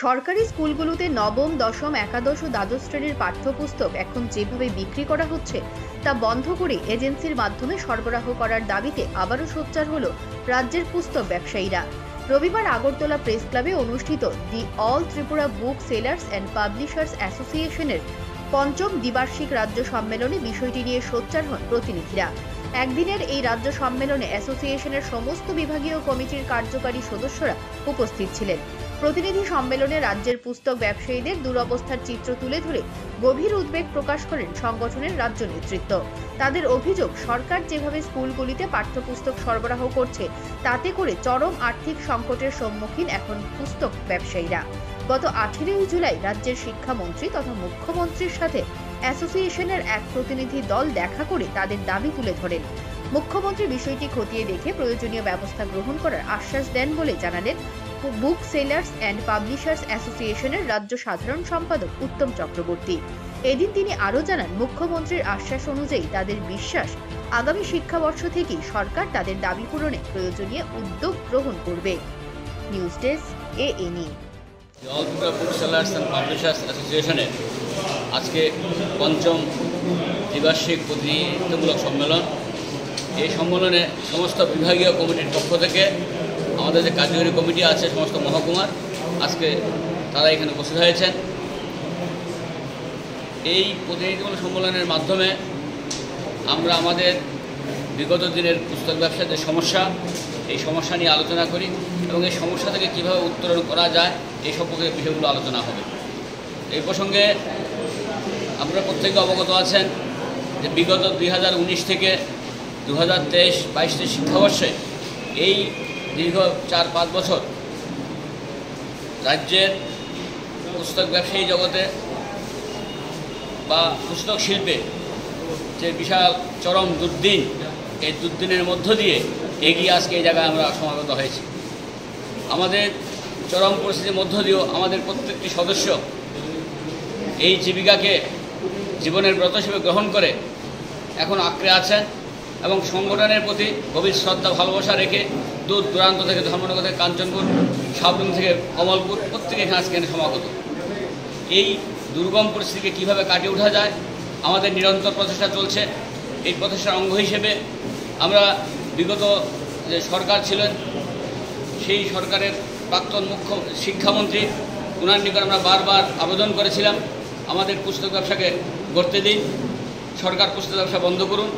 সরকারি স্কুলগুলোতে নবম, দশম, একাদশ ও দ্বাদশ শ্রেণীর পাঠ্যপুস্তক এখন যেভাবে বিক্রি করা হচ্ছে তা বন্ধ করে এজেন্সির মাধ্যমে সরবরাহ করার দাবিতে আবারও সোচ্চার হল রাজ্যের পুস্তক ব্যবসায়ীরা। রবিবার আগরতলা প্রেস ক্লাবে অনুষ্ঠিত the all Tripura book sellers and publishers অ্যাসোসিয়েশনের পঞ্চম দ্বিবার্ষিক রাজ্য সম্মেলনে বিষয়টি নিয়ে সোচ্চার হন প্রতিনিধিরা। একদিনের এই রাজ্য সম্মেলনে অ্যাসোসিয়েশনের সমস্ত বিভাগীয় কমিটির কার্যকারী সদস্যরা উপস্থিত ছিলেন। প্রতিনিধি সম্মেলনে রাজ্যের পুস্তক ব্যবসায়ীদের দুরবস্থার চিত্র তুলে ধরে গভীর উদ্বেগ প্রকাশ করেন সংগঠনের রাজ্য নেতৃত্ব। তাদের অভিযোগ, সরকার যেভাবে স্কুলগুলিতে পাঠ্যপুস্তক সরবরাহ করছে তাতে করে চরম আর্থিক সংকটের সম্মুখীন এখন পুস্তক ব্যবসায়ীরা। গত 18 জুলাই রাজ্যের শিক্ষামন্ত্রী তথা মুখ্যমন্ত্রীর সাথে অ্যাসোসিয়েশনের এক প্রতিনিধি দল দেখা করে তাদের দাবি তুলে ধরেন। মুখ্যমন্ত্রী বিষয়টি খতিয়ে দেখে প্রয়োজনীয় ব্যবস্থা গ্রহণ করার আশ্বাস দেন বলে জানালেন বুক সেলার্স অ্যান্ড পাবলিশার্স অ্যাসোসিয়েশনের রাজ্য সাধারণ সম্পাদক উত্তম চক্রবর্তী। এদিন তিনি আরও জানান, মুখ্যমন্ত্রীর আশ্বাস অনুযায়ী তাদের বিশ্বাস, আগামী শিক্ষাবর্ষ থেকেই সরকার তাদের দাবি পূরণে প্রয়োজনীয় উদ্যোগ গ্রহণ করবে। News desk, ANE. All Tripura book sellers and publishers অ্যাসোসিয়েশনের আজকে পঞ্চম দ্বিবার্ষিক প্রতিনিধিত্বমূলক সম্মেলন। এই সম্মেলনে সমস্ত বিভাগীয় কমিটির পক্ষ থেকে আমাদের যে কার্যকরী কমিটি আছে সমস্ত মহকুমার, আজকে তারা এখানে উপস্থিত হয়েছেন। এই প্রতিনিধিত্বমূলক সম্মেলনের মাধ্যমে আমরা আমাদের বিগত দিনের পুস্তক ব্যবসার যে সমস্যা, এই সমস্যা নিয়ে আলোচনা করি এবং এই সমস্যা থেকে কীভাবে উত্তরণ করা যায় এই সম্পর্কে বিষয়গুলো আলোচনা হবে। এই প্রসঙ্গে আপনারা প্রত্যেকে অবগত আছেন যে বিগত 2019 থেকে 2023-22 শিক্ষাবর্ষে এই দীর্ঘ 4-5 বছর রাজ্যের পুস্তক ব্যবসায়ী জগতে বা পুস্তক শিল্পে যে বিশাল চরম দুর্দিন, এই দুর্দিনের মধ্য দিয়ে এগিয়ে আজকে এই জায়গায় আমরা সমাগত হয়েছি। আমাদের চরম পরিস্থিতির মধ্য দিয়েও আমাদের প্রত্যেকটি সদস্য এই জীবিকাকে জীবনের ব্রত হিসেবে গ্রহণ করে এখন আঁকড়ে আছেন এবং সংগঠনের প্রতি গভীর শ্রদ্ধা ভালোবাসা রেখে দূর দূরান্ত থেকে, ধর্মনগর থেকে, কাঞ্চনপুর, সাবরুম থেকে কমলপুর, প্রত্যেকে এখানে আজকে সমাগত। এই দুর্গম পরিস্থিতিকে কীভাবে কাটিয়ে ওঠা যায় আমাদের নিরন্তর প্রচেষ্টা চলছে। এই প্রচেষ্টার অঙ্গ হিসেবে আমরা বিগত যে সরকার ছিলেন সেই সরকারের প্রাক্তন মুখ্য শিক্ষামন্ত্রী, ওনার নিকট আমরা বারবার আবেদন করেছিলাম আমাদের পুস্তক ব্যবসাকে গড়তে দিন, সরকার পুস্তক ব্যবসা বন্ধ করুন।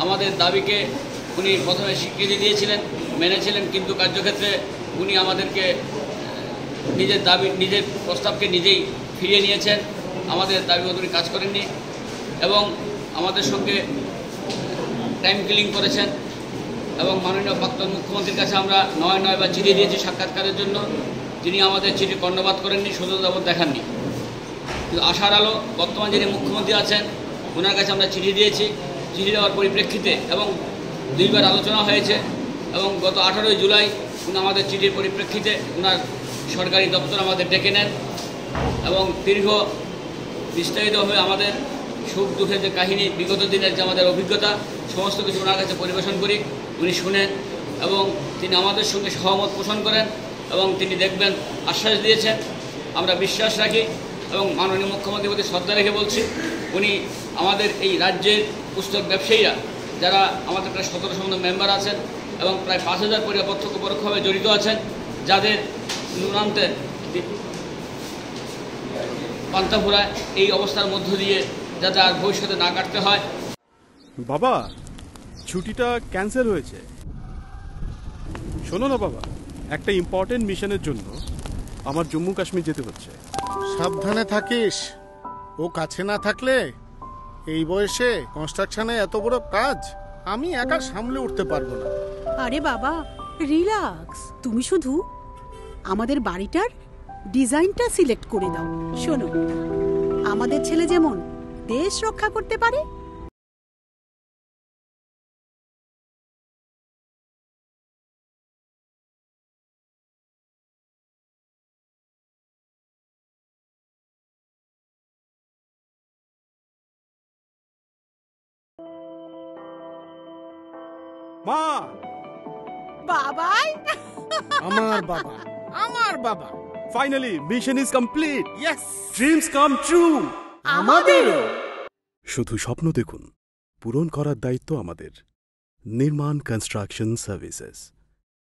আমাদের দাবিকে উনি প্রথমে স্বীকৃতি দিয়েছিলেন, মেনেছিলেন, কিন্তু কার্যক্ষেত্রে উনি আমাদেরকে নিজের প্রস্তাবকে নিজেই ফিরিয়ে নিয়েছেন। আমাদের দাবি মতো উনি কাজ করেননি এবং আমাদের সঙ্গে টাইম কিলিং করেছেন এবং মাননীয় প্রাক্তন মুখ্যমন্ত্রীর কাছে আমরা 9 বার চিঠি দিয়েছি সাক্ষাৎকারের জন্য। যিনি আমাদের চিঠি কর্ণপাত করেননি, সৌজন্যবোধ দেখাননি। কিন্তু আশার আলো বর্তমান যিনি মুখ্যমন্ত্রী আছেন ওনার কাছে আমরা চিঠি দিয়েছি। চিঠি দেওয়ার পরিপ্রেক্ষিতে এবং 2 বার আলোচনা হয়েছে এবং গত 18 জুলাই উনি আমাদের চিঠির পরিপ্রেক্ষিতে ওনার সরকারি দপ্তর আমাদের ডেকে নেন এবং দীর্ঘ বিস্তারিতভাবে আমাদের সুখ দুঃখের যে কাহিনী, বিগত দিনের যে আমাদের অভিজ্ঞতা, সমস্ত কিছু ওনার কাছে পরিবেশন করি। উনি শুনেন এবং তিনি আমাদের সঙ্গে সহমত পোষণ করেন এবং তিনি দেখবেন আশ্বাস দিয়েছেন। আমরা বিশ্বাস রাখি এবং মাননীয় মুখ্যমন্ত্রীর প্রতি শ্রদ্ধা রেখে বলছি, উনি আমাদের এই রাজ্যের পুস্তক ব্যবসায়ীরা যারা আমাদের প্রায় 1700 মেম্বার আছেন এবং প্রায় 5000 পরিবার প্রত্যক্ষ পরোক্ষভাবে জড়িত আছেন, যাদের নুনান্তে পান্তা ফুরায়, এই অবস্থার মধ্য দিয়ে যাতে আর ভবিষ্যতে না কাটতে হয়। বাবা, ছুটিটা ক্যান্সেল হয়েছে। শোনো না বাবা, একটা ইম্পর্টেন্ট মিশনের জন্য আমার জম্মু কাশ্মীর যেতে হচ্ছে। সাবধানে থাকিস। ও কাছে না থাকলে এই বয়সে কনস্ট্রাকশনে এত বড় কাজ আমি একা সামলে উঠতে পারবো না। আরে বাবা, রিল্যাক্স। তুমি শুধু আমাদের বাড়িটার ডিজাইনটা সিলেক্ট করে দাও। শোনো, আমাদের ছেলে যেমন দেশ রক্ষা করতে পারে, মা, বাবাই আমার বাবা, আমার বাবা finally mission is complete, yes, dreams come true. আমাদেরও। শুধু স্বপ্ন দেখুন, পূরণ করার দায়িত্ব আমাদের। নির্মাণ কনস্ট্রাকশন সার্ভিসেস।